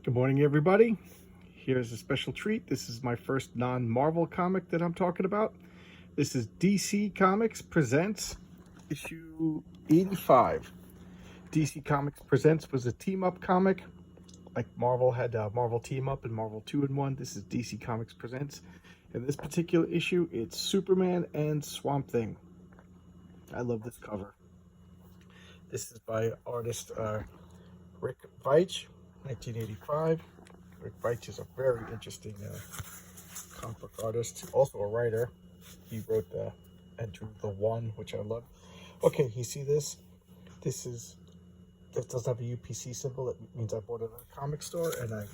Good morning, everybody. Here's a special treat. This is my first non-Marvel comic that I'm talking about. This is DC Comics Presents issue 85. DC Comics Presents was a team-up comic. Like Marvel had Marvel Team Up and Marvel 2-in-1. This is DC Comics Presents. In this particular issue, it's Superman and Swamp Thing. I love this cover. This is by artist Rick Veitch, 1985. Rick Veitch is a very interesting comic book artist, also a writer. He wrote and drew The One, which I love. Okay, you see this? This doesn't have a UPC symbol. That means I bought it at a comic store, and I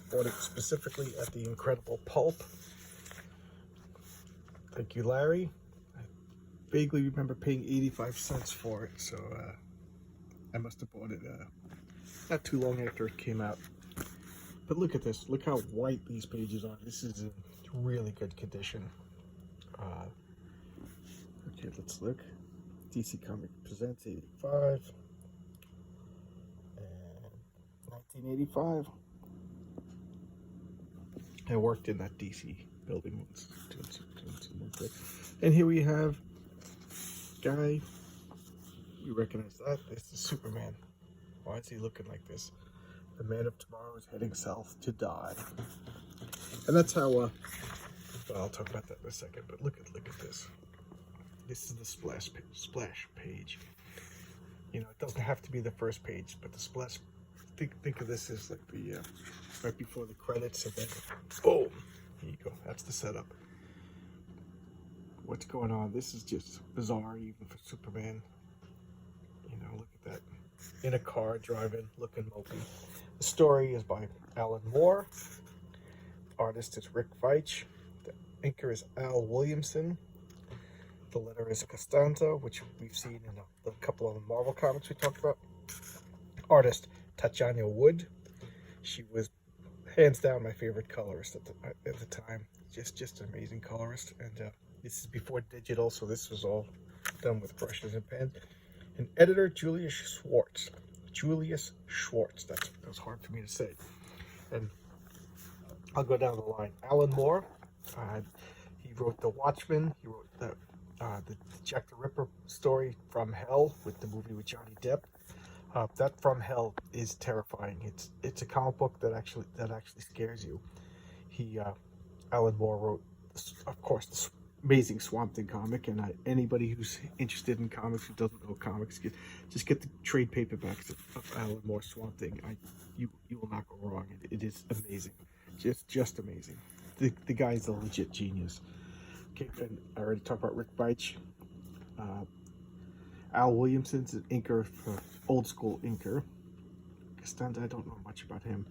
bought it specifically at the Incredible Pulp. Thank you, Larry. I vaguely remember paying 85 cents for it, so I must have bought it not too long after it came out. But look at this. Look how white these pages are. This is in really good condition. Okay, let's look. DC Comic Presents 85. And 1985. I worked in that DC building once. Doing some work. And here we have guy. You recognize that? This is Superman. Why is he looking like this? The man of tomorrow is heading south to die. And that's how, well, I'll talk about that in a second, but look at this. This is the splash page. You know, it doesn't have to be the first page, but the splash, think of this as like the, right before the credits, and then, boom, here you go. That's the setup. What's going on? This is just bizarre, even for Superman. You know, look at that. In a car, driving, looking mopey. The story is by Alan Moore. Artist is Rick Veitch. The inker is Al Williamson. The letter is Costanza, which we've seen in a couple of the Marvel comics we talked about. Artist Tatiana Wood. She was hands down my favorite colorist at the time. Just an amazing colorist. And this is before digital, so this was all done with brushes and pens. And editor Julius Schwartz. That was hard for me to say. And I'll go down the line. Alan Moore. He wrote The Watchmen. He wrote the Jack the Ripper story From Hell with the movie with Johnny Depp. That From Hell is terrifying. It's a comic book that actually scares you. Alan Moore wrote, of course, the amazing Swamp Thing comic, and anybody who's interested in comics who doesn't know comics, just get the trade paperbacks of Alan Moore's Swamp Thing. You will not go wrong. It is amazing, just amazing. The guy is a legit genius. Okay, and I already talked about Rick Veitch. Al Williamson's an inker, old school inker. Costanza, I don't know much about him,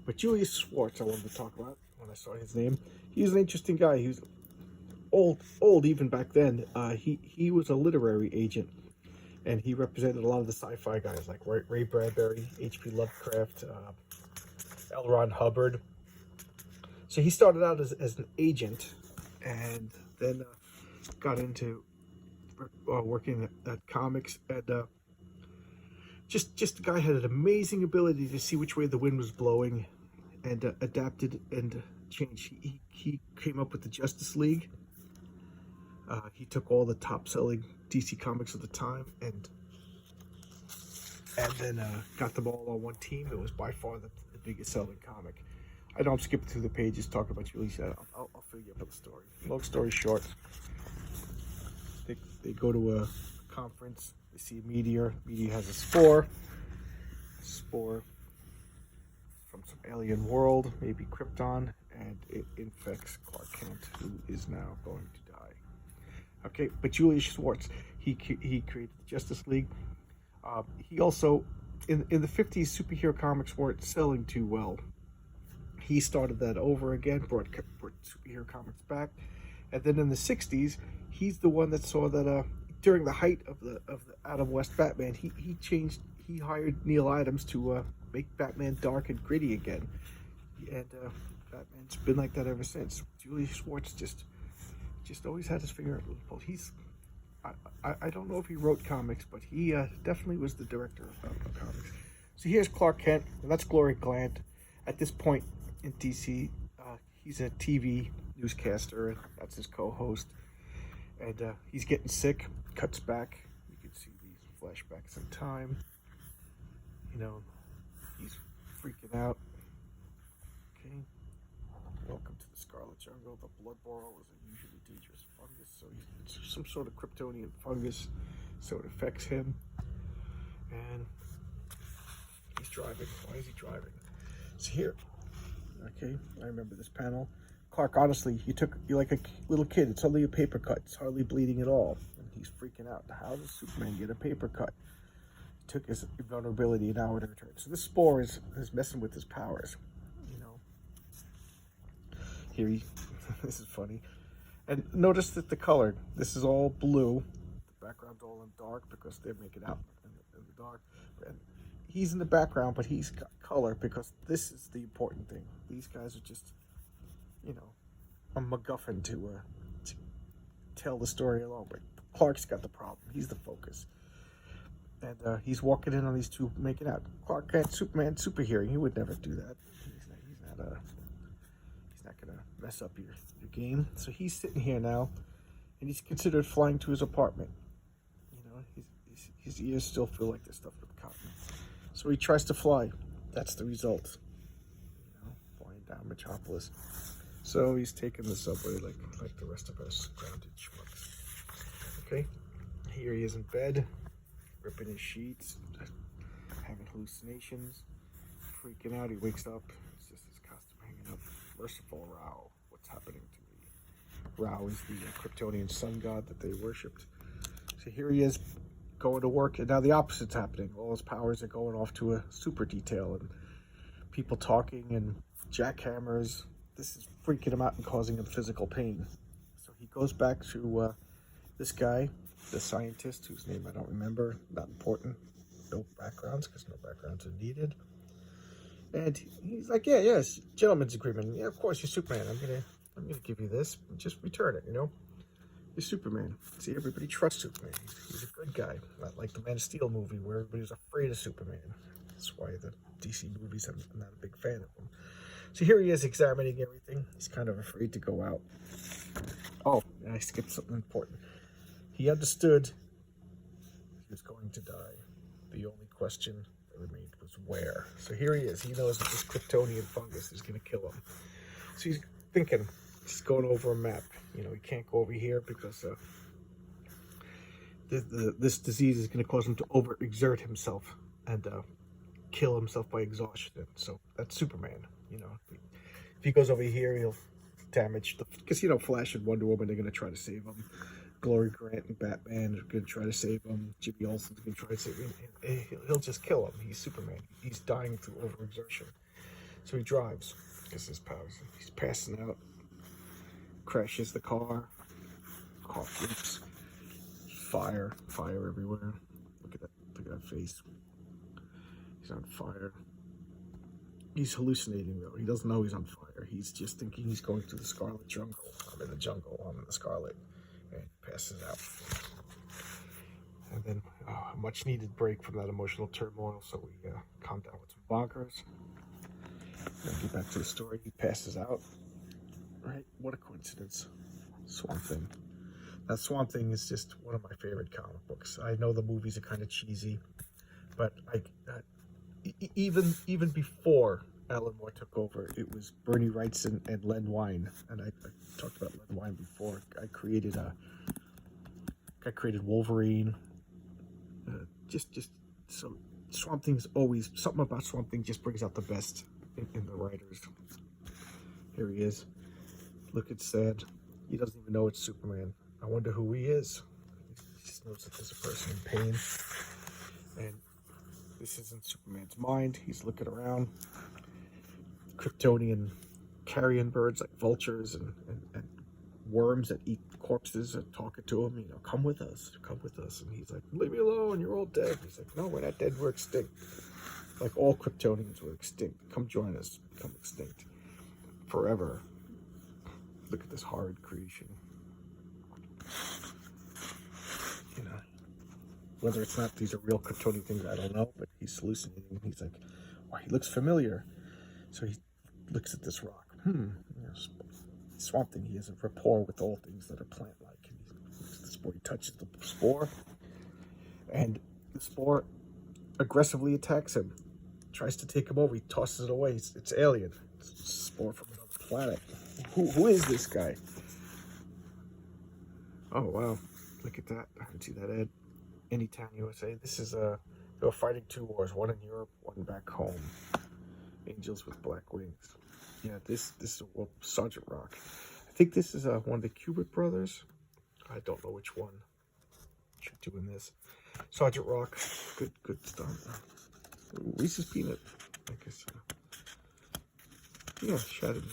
but Julius Schwartz I wanted to talk about when I saw his name. He's an interesting guy. He's old even back then. He was a literary agent, and he represented a lot of the sci-fi guys like Ray Bradbury, H.P. Lovecraft, L. Ron Hubbard. So he started out as an agent, and then got into working at comics, and just the guy had an amazing ability to see which way the wind was blowing, and adapted and changed. He came up with the Justice League. He took all the top-selling DC comics of the time and then got them all on one team. It was by far the biggest selling comic. I know I'm skipping through the pages talking about Julius. I'll fill you up with the story. Long story short, they go to a conference. They see a meteor. Meteor has a spore. Spore from some alien world, maybe Krypton, and it infects Clark Kent, who is now going to die. Okay, but Julius Schwartz, he created the Justice League. He also, in the 50s, superhero comics weren't selling too well. He started that over again, brought superhero comics back, and then in the 60s, he's the one that saw that during the height of the Adam West Batman, he hired Neil Adams to make Batman dark and gritty again, and Batman's been like that ever since. Julius Schwartz just always had his finger at the pulse. I don't know if he wrote comics, but he definitely was the director of comics. So here's Clark Kent, and that's Glory Grant. at this point in DC, he's a TV newscaster, and that's his co-host. And he's getting sick. Cuts back. You can see these flashbacks in time. You know, he's freaking out. Okay. Welcome to the Scarlet Jungle. The blood boral is a usually dangerous fungus, so it's some sort of Kryptonian fungus, so it affects him. And he's driving. Why is he driving? It's here. Okay, I remember this panel. Clark, honestly, you're like a little kid. It's only a paper cut. It's hardly bleeding at all. And he's freaking out. How does Superman get a paper cut? He took his vulnerability an hour to return. So this spore is messing with his powers. You know. Here this is funny. And notice that the color, this is all blue. The background's all in dark because they're making out in the dark. And he's in the background, but he's got color because this is the important thing. These guys are just, you know, a MacGuffin to tell the story along. But Clark's got the problem. He's the focus. And he's walking in on these two making out. Clark Kent, Superman, superhero. He would never do that. He's not gonna mess up your game. So he's sitting here now, and he's considered flying to his apartment. You know, his ears still feel like they're stuffed with cotton. So he tries to fly. That's the result. You know, flying down Metropolis. So he's taking the subway like the rest of us grounded schmucks. Okay, here he is in bed, ripping his sheets, having hallucinations, freaking out. He wakes up. It's just his costume hanging up. Merciful Rao, what's happening to me? Rao is the Kryptonian sun god that they worshipped. So here he is going to work, and now the opposite's happening. All his powers are going off to a super detail, and people talking and jackhammers. This is freaking him out and causing him physical pain. So he goes back to this guy, the scientist, whose name I don't remember, not important. No backgrounds, because no backgrounds are needed. And he's like, yes, gentleman's agreement. Yeah, of course, you're Superman. I'm gonna give you this. Just return it, you know? You're Superman. See, everybody trusts Superman. He's a good guy. Not like the Man of Steel movie where everybody's afraid of Superman. That's why the DC movies, I'm not a big fan of them. So here he is examining everything. He's kind of afraid to go out. Oh, and I skipped something important. He understood he was going to die. The only question that remained was where. So here he is. He knows that this Kryptonian fungus is going to kill him. So he's thinking, he's going over a map. You know, he can't go over here because this disease is going to cause him to overexert himself and kill himself by exhaustion. So that's Superman. You know, if he goes over here, he'll damage because you know, Flash and Wonder Woman, they're going to try to save him. Glory Grant and Batman are going to try to save him. Jimmy Olsen's going to try to save him. He'll just kill him. He's Superman. He's dying through overexertion. So he drives because his powers. He's passing out. Crashes the car. Car flips. Fire everywhere. Look at that face. He's on fire. He's hallucinating though. He doesn't know he's on fire. He's just thinking he's going through the Scarlet Jungle. I'm in the jungle. I'm in the Scarlet. And he passes out. And then a much needed break from that emotional turmoil. So we calm down with some bonkers. Then get back to the story. He passes out. Right? What a coincidence. Swamp Thing. That Swamp Thing is just one of my favorite comic books. I know the movies are kind of cheesy, but even before Alan Moore took over, it was Bernie Wrightson and Len Wein, and I talked about Len Wein before. I created Wolverine. Just so Swamp Thing's always something about Swamp Thing just brings out the best in the writers. Here he is, looking sad. He doesn't even know it's Superman. I wonder who he is. He just knows that there's a person in pain, and this is in Superman's mind. He's looking around. Kryptonian carrion birds like vultures and worms that eat corpses are talking to him. You know, come with us. And he's like, leave me alone. You're all dead. He's like, no, we're not dead. We're extinct. Like all Kryptonians were extinct. Come join us. Become extinct forever. Look at this horrid creation. You know, whether it's not these are real Kryptonian things, I don't know. But he's hallucinating. And he's like, oh, he looks familiar. So he looks at this rock. You know, Swamp Thing, he has a rapport with all things that are plant-like. And he looks at the spore, he touches the spore, and the spore aggressively attacks him. Tries to take him over. He tosses it away. It's alien. It's a spore from another planet. Who is this guy? Oh, wow. Look at that. I can see that ad. Anytown, USA. This is they were fighting 2 wars. One in Europe, one back home. Angels with black wings. Yeah, this is Sergeant Rock. I think this is one of the Kubert brothers. I don't know which one should do in this. Sergeant Rock. Good stuff. Reese's Peanut. I guess. Yeah, Shattered.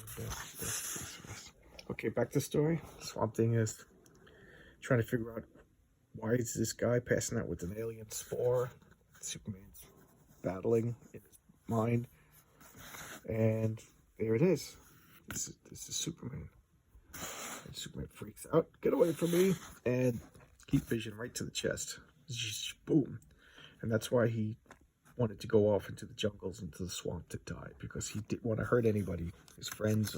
Okay, back to the story. Swamp Thing is trying to figure out why is this guy passing out with an alien spore. Superman's battling in his mind. And there it is. This is Superman. And Superman freaks out. Get away from me. And heat vision right to the chest. Boom. And that's why he wanted to go off into the jungles, into the swamp to die. Because he didn't want to hurt anybody. His friends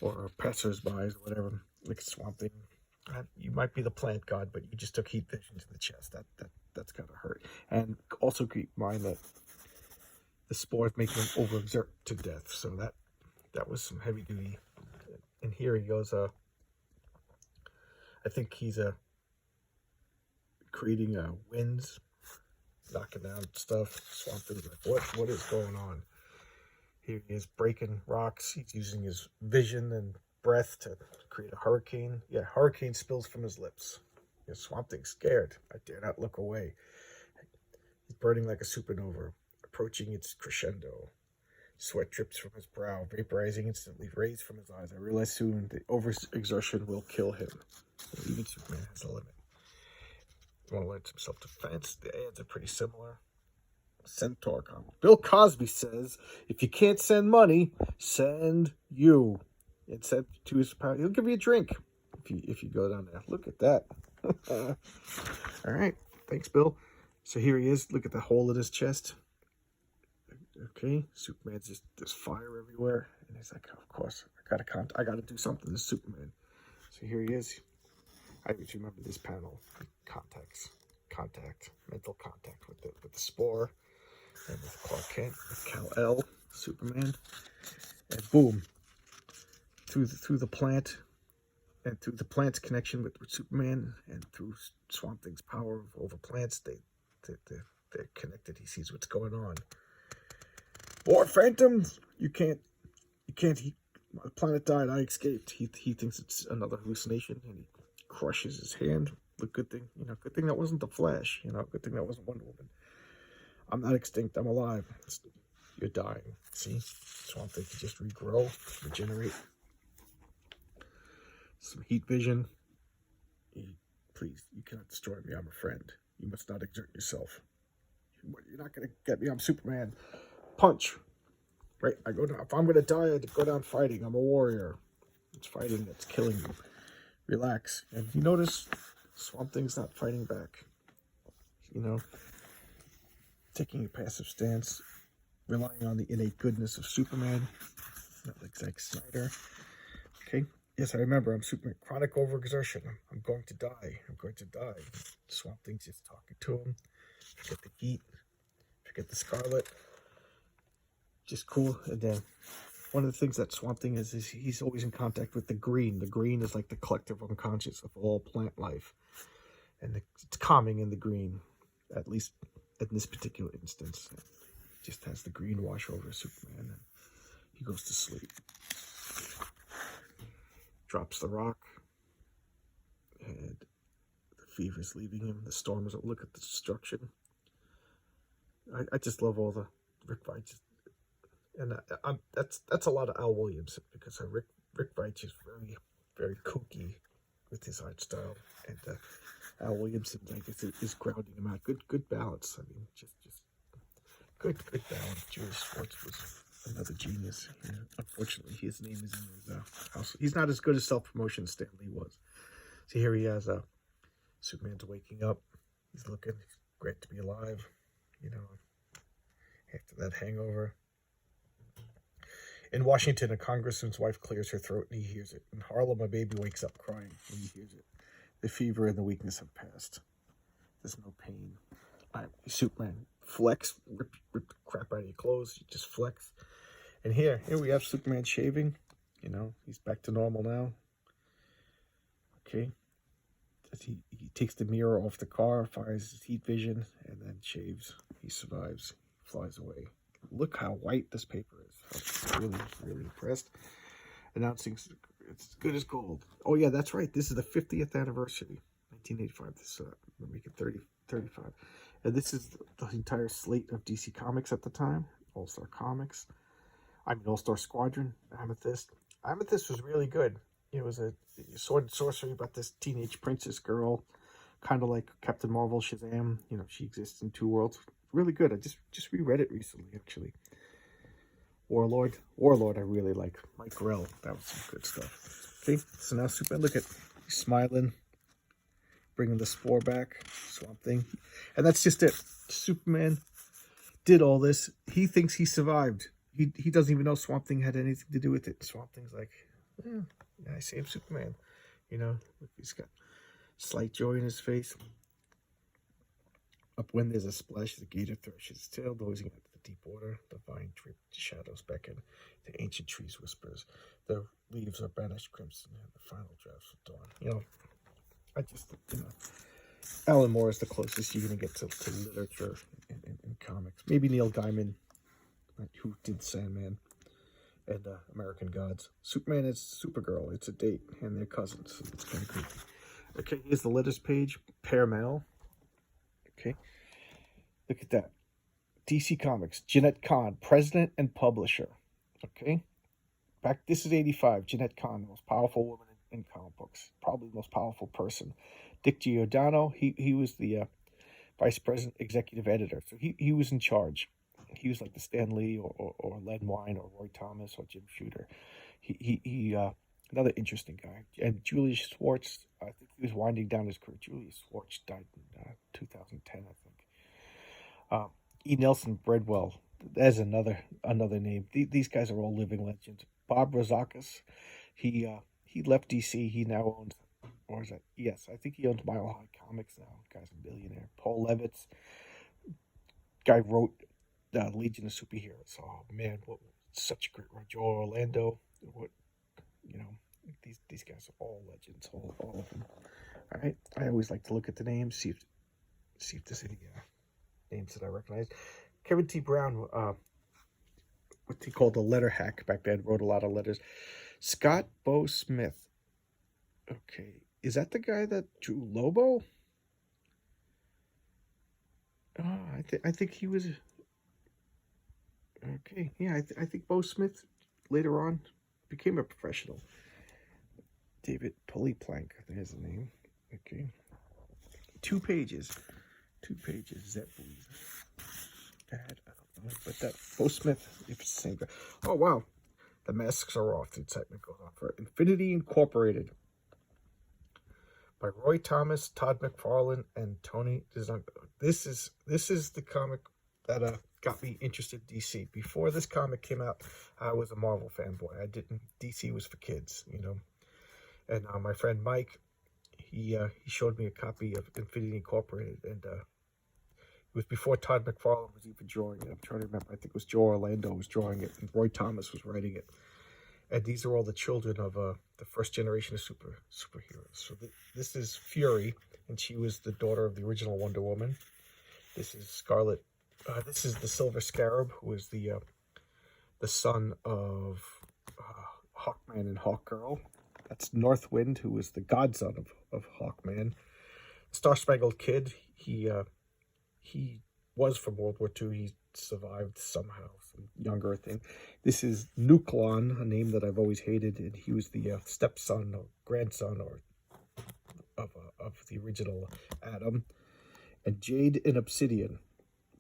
or passers-by or whatever. Like Swamp Thing. You might be the plant god, but you just took heat vision to the chest. That's gotta hurt. And also keep in mind that the spores make him overexert to death. So that was some heavy duty. And here he goes. I think he's creating winds, knocking down stuff. Swamp Thing's like, what is going on? Here he is breaking rocks. He's using his vision and breath to create a hurricane. Yeah, hurricane spills from his lips. Swamp Thing's scared. I dare not look away. He's burning like a supernova, approaching its crescendo. Sweat drips from his brow, vaporizing instantly, rays from his eyes. I realize soon the overexertion will kill him. Even Superman has a limit. He won't let himself defense. The ads are pretty similar. Centaur comic. Bill Cosby says, if you can't send money, send you. And send to his power. He'll give you a drink if you go down there. Look at that. All right. Thanks, Bill. So here he is. Look at the hole in his chest. Okay. Superman's just, there's fire everywhere. And he's like, of course, I gotta do something. This is Superman. So here he is. I remember this panel. Mental contact with the spore. And with Clark Kent, with Kal-El, Superman. And boom. Through the plant, and through the plant's connection with Superman, and through Swamp Thing's power over plants, they're connected. He sees what's going on. Or Phantom, you can't. My planet died. I escaped. He thinks it's another hallucination, and he crushes his hand. But good thing that wasn't the Flash. Good thing that wasn't Wonder Woman. I'm not extinct. I'm alive. You're dying. See, Swamp Thing can just regrow, regenerate. Some heat vision. Please, you cannot destroy me. I'm a friend. You must not exert yourself. You're not going to get me. I'm Superman. Punch. Right? I go down. If I'm going to die, I go down fighting. I'm a warrior. It's fighting that's killing you. Relax. And you notice Swamp Thing's not fighting back. Taking a passive stance. Relying on the innate goodness of Superman. Not like Zack Snyder. Okay. Yes, I remember. I'm Superman. Chronic overexertion. I'm going to die. I'm going to die. Swamp Thing's just talking to him. Forget the heat. Forget the scarlet. Just cool. And then one of the things that Swamp Thing is he's always in contact with the green. The green is like the collective unconscious of all plant life. And it's calming in the green. At least in this particular instance. It just has the green wash over Superman. And he goes to sleep. Drops the rock, and the fever's leaving him. The storms. Look at the destruction. I just love all the Rick Veitch, and that's a lot of Al Williams because Rick Veitch is very, very kooky with his art style, and Al Williams, I guess, is grounding him out. Good balance. I mean, just good balance. Julius Schwartz was another genius. Unfortunately, his name is in his house. He's not as good as self-promotion as Stan Lee was. So here he has Superman's waking up. He's looking. Great to be alive. After that hangover. In Washington, a congressman's wife clears her throat and he hears it. In Harlem, a baby wakes up crying and he hears it. The fever and the weakness have passed. There's no pain. Superman, flex, rip the crap out of your clothes. You just flex. And here we have Superman shaving. You know, he's back to normal now. Okay. He takes the mirror off the car, fires his heat vision, and then shaves. He survives. Flies away. Look how white this paper is. I'm really, really impressed. Announcing it's as good as gold. Oh, yeah, that's right. This is the 50th anniversary. 1985. This we're making 35. And this is the entire slate of DC Comics at the time. All-Star Comics. All-Star Squadron. Amethyst. Amethyst was really good. It was a sword and sorcery about this teenage princess girl, kind of like Captain Marvel, Shazam. You know, she exists in two worlds. Really good. I just reread it recently, actually. Warlord, I really like. Mike Grell, that was some good stuff. Okay, so now Superman, look at, he's smiling, bringing the spore back, Swamp Thing, and that's just it. Superman did all this. He thinks he survived. He doesn't even know Swamp Thing had anything to do with it. Swamp Thing's like, yeah, I saved Superman. You know, he's got slight joy in his face. Up when there's a splash, the gator thrashes his tail, dozing into the deep water. The vine drip, the shadows beckon, the ancient trees whispers. The leaves are banished crimson, and the final drafts of dawn. You know, Alan Moore is the closest you're going to get to literature in comics. Maybe Neil Gaiman, who did Sandman and American Gods. Superman is Supergirl. It's a date, and they're cousins. It's kind of creepy. Okay, here's the letters page. Pear mail. Okay, look at that. DC Comics, Jeanette Kahn, president and publisher. Okay, this is 85. Jeanette Kahn, the most powerful woman in comic books, probably the most powerful person. Dick Giordano, he was the vice president, executive editor, so he was in charge. He was like the Stan Lee or Len Wein or Roy Thomas or Jim Shooter. He another interesting guy. And Julius Schwartz, I think he was winding down his career. Julius Schwartz died in 2010, I think. E. Nelson Bredwell, there's another name. These guys are all living legends. Bob Rozakis, he left DC. He now owns, or is that? Yes, I think he owns Mile High Comics now. Guy's a billionaire. Paul Levitz, guy wrote Legion of Superheroes. Oh man, what such a great run. Joe Orlando, what, you know, these guys are all legends, all of them. All right, I always like to look at the names, see if there's any names that I recognize. Kevin T. Brown, what he called a letter hack back then, wrote a lot of letters. Scott Bo Smith. Okay, is that the guy that drew Lobo? I think he was. Okay, yeah, I think Bo Smith later on became a professional. David Polyplank, there's the name. Okay, 2 pages. That bad, I don't know, but that Bo Smith, if it's the same guy. Oh wow, the masks are off. The excitement goes on for Infinity Incorporated by Roy Thomas, Todd McFarlane, and Tony DeZango. This is the comic that got me interested in DC. Before this comic came out, I was a Marvel fanboy. DC was for kids, you know. And my friend Mike, he showed me a copy of Infinity Incorporated, and it was before Todd McFarlane was even drawing it. I'm trying to remember. I think it was Joe Orlando was drawing it, and Roy Thomas was writing it. And these are all the children of the first generation of superheroes. So this is Fury, and she was the daughter of the original Wonder Woman. This is Scarlet. This is the Silver Scarab, who is the son of Hawkman and Hawkgirl. That's Northwind, who was the godson of Hawkman. Star Spangled Kid, he was from World War II. He survived somehow, some younger thing. This is Nuklon, a name that I've always hated, and he was the stepson or grandson of the original Adam. And Jade and Obsidian,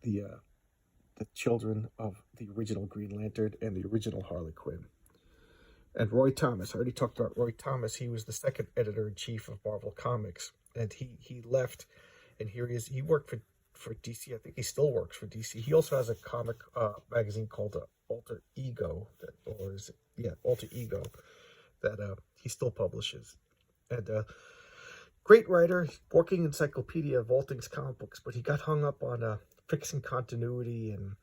the children of the original Green Lantern and the original Harley Quinn. And Roy Thomas, I already talked about Roy Thomas. He was the second editor-in-chief of Marvel Comics, and he left, and here he is. He worked for for DC. I think he still works for DC. He also has a comic magazine called Alter Ego, Alter Ego, that he still publishes. And great writer, working encyclopedia of all things comic books, but he got hung up on fixing continuity and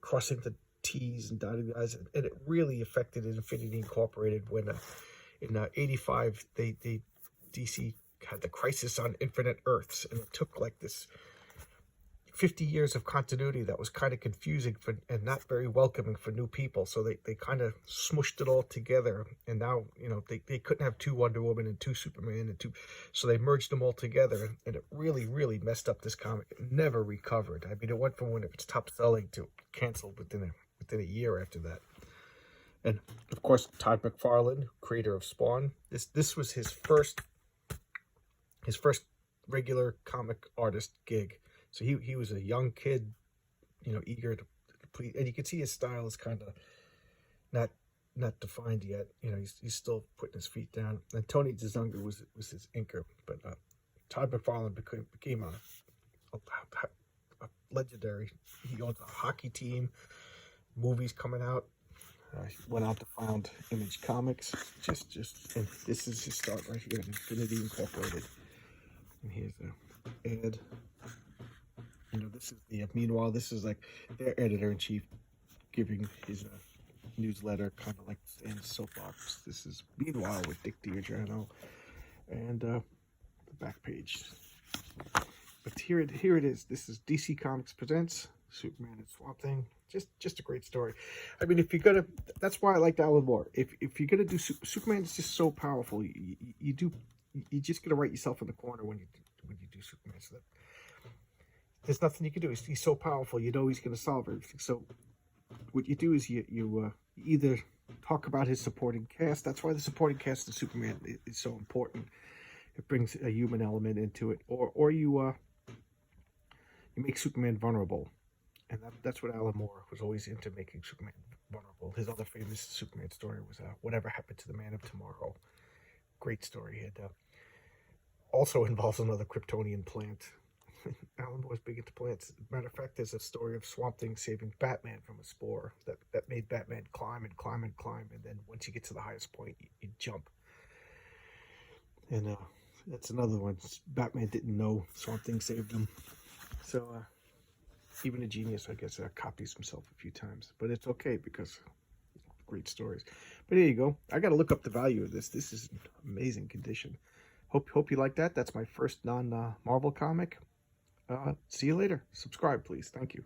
crossing the T's and dotting the I's, and it really affected Infinity Incorporated when in '85 DC had the Crisis on Infinite Earths, and it took like this 50 years of continuity that was kind of confusing and not very welcoming for new people. So they kind of smushed it all together, and now they couldn't have 2 Wonder Woman and 2 Superman and 2, so they merged them all together, and it really messed up this comic. It never recovered. I mean, it went from one of its top selling to canceled within a year after that. And of course, Todd McFarlane, creator of Spawn, this was his first regular comic artist gig. So he was a young kid, eager to complete, and you can see his style is kind of not defined yet. He's still putting his feet down. And Tony DeZunger was his inker, but Todd McFarlane became a legendary. He owns a hockey team, movies coming out. He went out to found Image Comics. And this is his start right here, Infinity Incorporated. And here's the ad. This is meanwhile, this is like their editor-in-chief giving his newsletter, kind of like in soapbox. This is Meanwhile with Dick D'Adriano, and the back page. But here it is. This is DC Comics Presents Superman and Swamp Thing. Just a great story. I mean, if you're gonna, that's why I liked Alan Moore. If you're gonna do Superman, is just so powerful. You're just gonna write yourself in the corner when you do Superman. So that, there's nothing you can do. He's so powerful. He's going to solve everything. So what you do is you either talk about his supporting cast. That's why the supporting cast of Superman is so important. It brings a human element into it. Or you make Superman vulnerable. And that's what Alan Moore was always into, making Superman vulnerable. His other famous Superman story was Whatever Happened to the Man of Tomorrow. Great story. It also involves another Kryptonian plant. Alan Moore's big into plants. Matter of fact, there's a story of Swamp Thing saving Batman from a spore that made Batman climb, and then once you get to the highest point, you jump. And that's another one. Batman didn't know Swamp Thing saved him. So even a genius, I guess, copies himself a few times. But it's okay because great stories. But here you go. I got to look up the value of this. This is in amazing condition. Hope you like that. That's my first non-Marvel comic. See you later. Subscribe, please. Thank you.